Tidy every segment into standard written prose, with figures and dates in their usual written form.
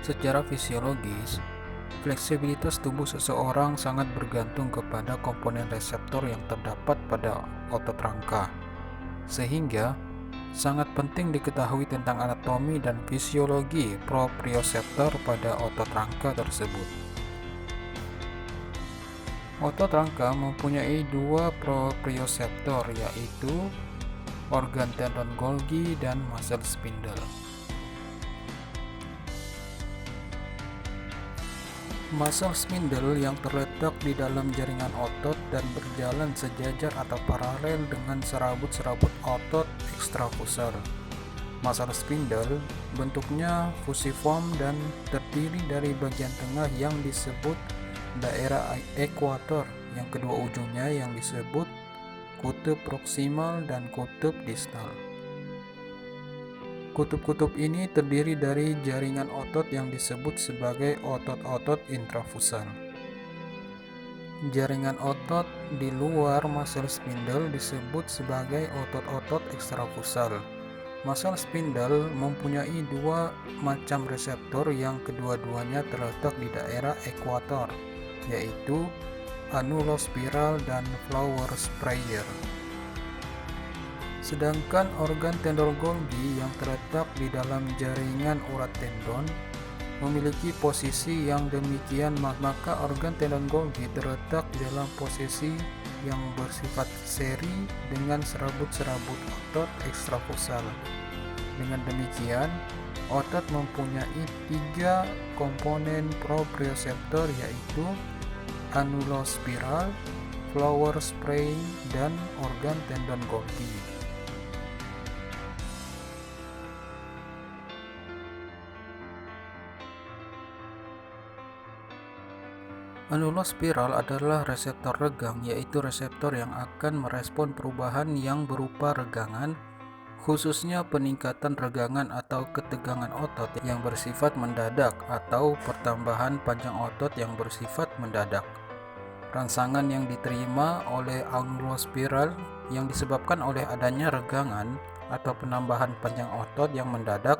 Secara fisiologis, fleksibilitas tubuh seseorang sangat bergantung kepada komponen reseptor yang terdapat pada otot rangka, sehingga sangat penting diketahui tentang anatomi dan fisiologi proprioseptor pada otot rangka tersebut. Otot rangka mempunyai dua proprioseptor, yaitu organ tendon Golgi dan muscle spindle. Muscle spindle yang terletak di dalam jaringan otot dan berjalan sejajar atau paralel dengan serabut-serabut otot ekstrafusor. Muscle spindle bentuknya fusiform dan terdiri dari bagian tengah yang disebut daerah ekuator, yang kedua ujungnya yang disebut kutub proksimal dan kutub distal. Kutub-kutub ini terdiri dari jaringan otot yang disebut sebagai otot-otot intrafusal. Jaringan otot di luar muscle spindle disebut sebagai otot-otot ekstrafusal. Muscle spindle mempunyai dua macam reseptor yang kedua-duanya terletak di daerah ekuator, yaitu anulospiral dan flower sprayer. Sedangkan organ tendon Golgi yang terletak di dalam jaringan urat tendon memiliki posisi yang demikian, maka organ tendon Golgi terletak dalam posisi yang bersifat seri dengan serabut-serabut otot ekstrafusal. Dengan demikian, otot mempunyai tiga komponen proprioseptor, yaitu anulospiral, flower spraying, dan organ tendon Golgi. Anulospiral adalah reseptor regang, yaitu reseptor yang akan merespon perubahan yang berupa regangan, khususnya peningkatan regangan atau ketegangan otot yang bersifat mendadak atau pertambahan panjang otot yang bersifat mendadak. Rangsangan yang diterima oleh anulospiral yang disebabkan oleh adanya regangan atau penambahan panjang otot yang mendadak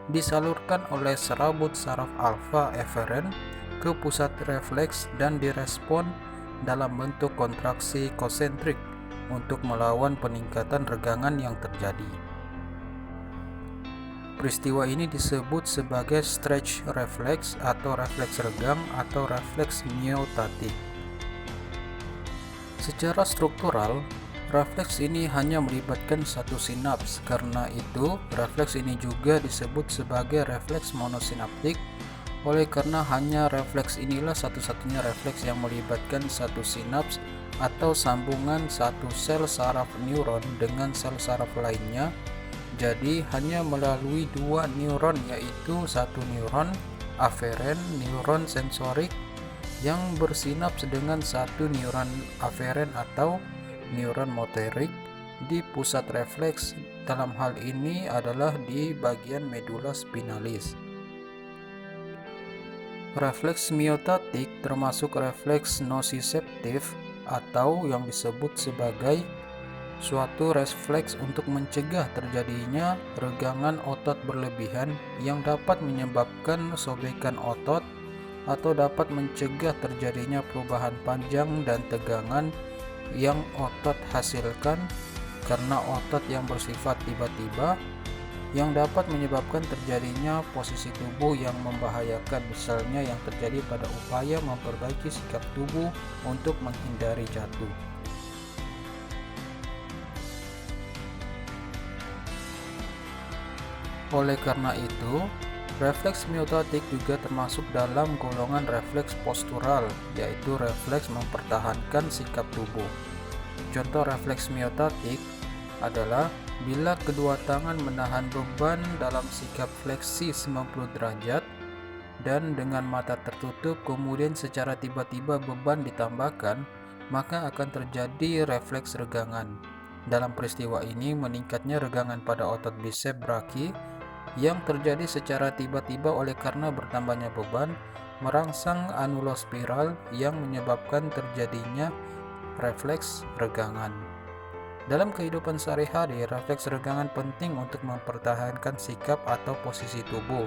disalurkan oleh serabut saraf alfa eferen ke pusat refleks dan direspon dalam bentuk kontraksi konsentrik untuk melawan peningkatan regangan yang terjadi. Peristiwa ini disebut sebagai stretch reflex atau refleks regang atau refleks miotatik. Secara struktural, refleks ini hanya melibatkan satu sinaps. Karena itu, refleks ini juga disebut sebagai refleks monosinaptik. Oleh karena hanya refleks inilah satu-satunya refleks yang melibatkan satu sinaps atau sambungan satu sel saraf neuron dengan sel saraf lainnya. Jadi hanya melalui dua neuron, yaitu satu neuron aferen, neuron sensorik yang bersinaps dengan satu neuron aferen atau neuron motorik di pusat refleks. Dalam hal ini adalah di bagian medula spinalis. Refleks miotatik termasuk refleks nosiseptif atau yang disebut sebagai suatu refleks untuk mencegah terjadinya regangan otot berlebihan yang dapat menyebabkan sobekan otot atau dapat mencegah terjadinya perubahan panjang dan tegangan yang otot hasilkan karena otot yang bersifat tiba-tiba yang dapat menyebabkan terjadinya posisi tubuh yang membahayakan, misalnya yang terjadi pada upaya memperbaiki sikap tubuh untuk menghindari jatuh. Oleh karena itu, refleks miotatik juga termasuk dalam golongan refleks postural, yaitu refleks mempertahankan sikap tubuh. Contoh refleks miotatik adalah bila kedua tangan menahan beban dalam sikap fleksi 90 derajat dan dengan mata tertutup, kemudian secara tiba-tiba beban ditambahkan, maka akan terjadi refleks regangan. Dalam peristiwa ini, meningkatnya regangan pada otot bisep braki yang terjadi secara tiba-tiba oleh karena bertambahnya beban merangsang anulospiral yang menyebabkan terjadinya refleks regangan. Dalam kehidupan sehari-hari, refleks regangan penting untuk mempertahankan sikap atau posisi tubuh.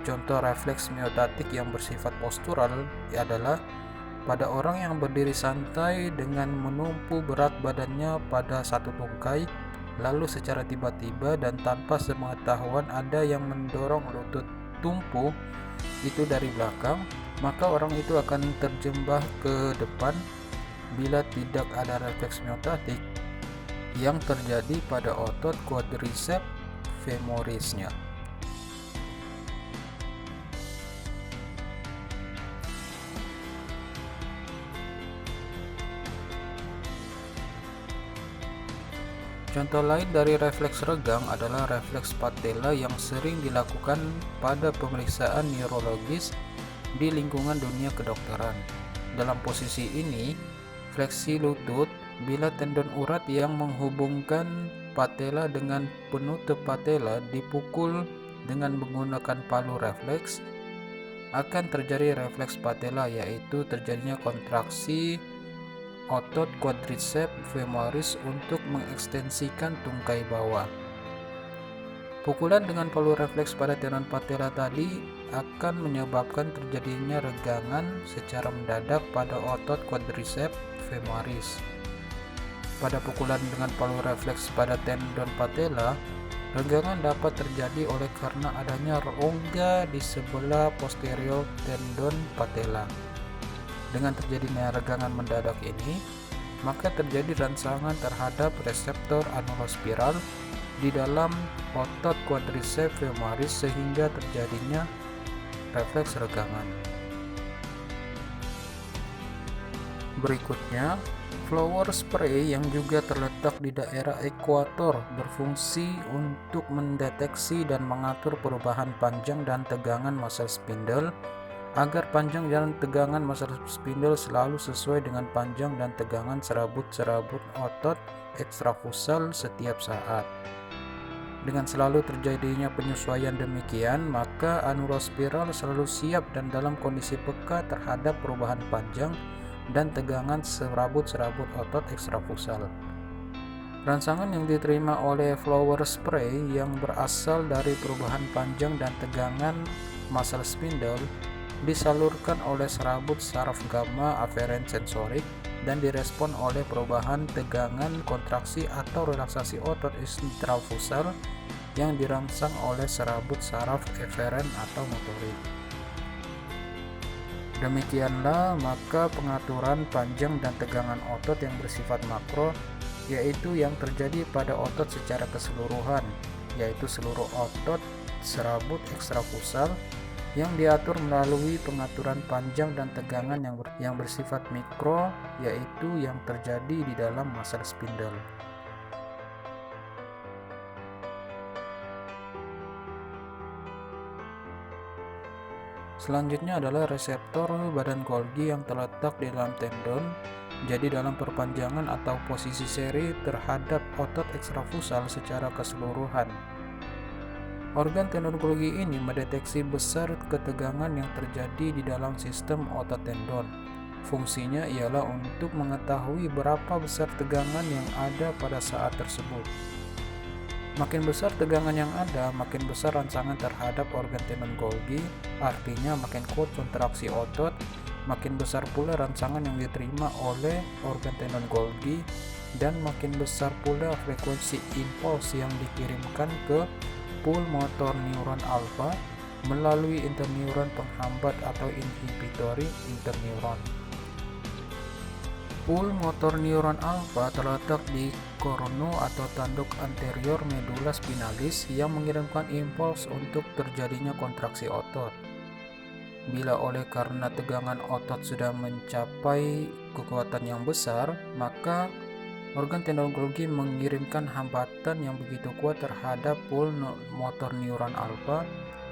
Contoh refleks miotatik yang bersifat postural adalah pada orang yang berdiri santai dengan menumpu berat badannya pada satu tungkai, lalu secara tiba-tiba dan tanpa sepengetahuan ada yang mendorong lutut tumpu itu dari belakang, maka orang itu akan terjembah ke depan bila tidak ada refleks miotatik yang terjadi pada otot quadriceps femorisnya. Contoh lain dari refleks regang adalah refleks patella yang sering dilakukan pada pemeriksaan neurologis di lingkungan dunia kedokteran. Dalam posisi ini, fleksi lutut bila tendon urat yang menghubungkan patella dengan penutup patella dipukul dengan menggunakan palu refleks, akan terjadi refleks patella, yaitu terjadinya kontraksi otot quadriceps femoris untuk mengekstensikan tungkai bawah. Pukulan dengan palu refleks pada tendon patella tadi akan menyebabkan terjadinya regangan secara mendadak pada otot quadriceps femoris. Pada pukulan dengan palu refleks pada tendon patella, regangan dapat terjadi oleh karena adanya rongga di sebelah posterior tendon patella. Dengan terjadinya regangan mendadak ini, maka terjadi rangsangan terhadap reseptor anulospiral di dalam otot quadriceps femoris sehingga terjadinya refleks regangan. Berikutnya, flower spray yang juga terletak di daerah ekuator berfungsi untuk mendeteksi dan mengatur perubahan panjang dan tegangan muscle spindle agar panjang dan tegangan muscle spindle selalu sesuai dengan panjang dan tegangan serabut-serabut otot ekstrafusal setiap saat. Dengan selalu terjadinya penyesuaian demikian, maka anulospiral selalu siap dan dalam kondisi peka terhadap perubahan panjang dan tegangan serabut-serabut otot ekstrafusal. Rangsangan yang diterima oleh flower spray yang berasal dari perubahan panjang dan tegangan muscle spindle disalurkan oleh serabut saraf gamma afferent sensorik dan direspon oleh perubahan tegangan kontraksi atau relaksasi otot intrafusal yang dirangsang oleh serabut saraf efferent atau motorik. Demikianlah maka pengaturan panjang dan tegangan otot yang bersifat makro, yaitu yang terjadi pada otot secara keseluruhan, yaitu seluruh otot serabut ekstrafusal, yang diatur melalui pengaturan panjang dan tegangan yang bersifat mikro, yaitu yang terjadi di dalam muscle spindle. Selanjutnya adalah reseptor badan Golgi yang terletak di dalam tendon. Jadi dalam perpanjangan atau posisi seri terhadap otot ekstrafusal secara keseluruhan. Organ tendon Golgi ini mendeteksi besar ketegangan yang terjadi di dalam sistem otot tendon. Fungsinya ialah untuk mengetahui berapa besar tegangan yang ada pada saat tersebut. Makin besar tegangan yang ada, makin besar rangsangan terhadap organ tendon Golgi, artinya makin kuat kontraksi otot, makin besar pula rangsangan yang diterima oleh organ tendon Golgi, dan makin besar pula frekuensi impuls yang dikirimkan ke pulmotor neuron alfa melalui interneuron penghambat atau inhibitory interneuron. Pulmotor neuron alfa terletak di korono atau tanduk anterior medula spinalis yang mengirimkan impuls untuk terjadinya kontraksi otot. Bila oleh karena tegangan otot sudah mencapai kekuatan yang besar, maka organ tendon Golgi mengirimkan hambatan yang begitu kuat terhadap pulmotor neuron alfa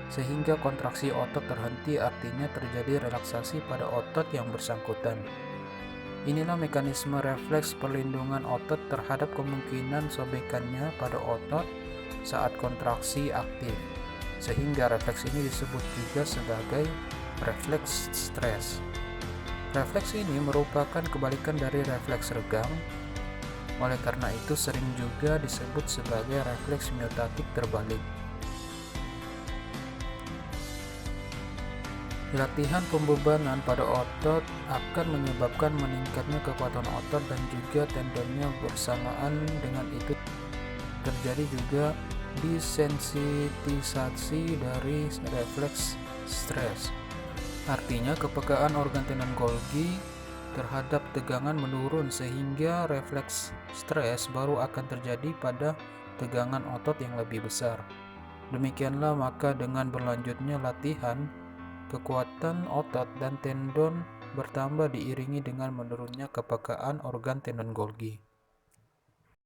sehingga kontraksi otot terhenti, artinya terjadi relaksasi pada otot yang bersangkutan. Inilah mekanisme refleks perlindungan otot terhadap kemungkinan sobekannya pada otot saat kontraksi aktif, sehingga refleks ini disebut juga sebagai refleks stres. Refleks ini merupakan kebalikan dari refleks regang. Oleh karena itu sering juga disebut sebagai refleks miotatik terbalik. Latihan pembebanan pada otot akan menyebabkan meningkatnya kekuatan otot dan juga tendonnya. Bersamaan dengan itu terjadi juga desensitisasi dari refleks stres. Artinya kepekaan organ tendon Golgi terhadap tegangan menurun sehingga refleks stres baru akan terjadi pada tegangan otot yang lebih besar. Demikianlah maka dengan berlanjutnya latihan, kekuatan otot dan tendon bertambah diiringi dengan menurunnya kepekaan organ tendon Golgi.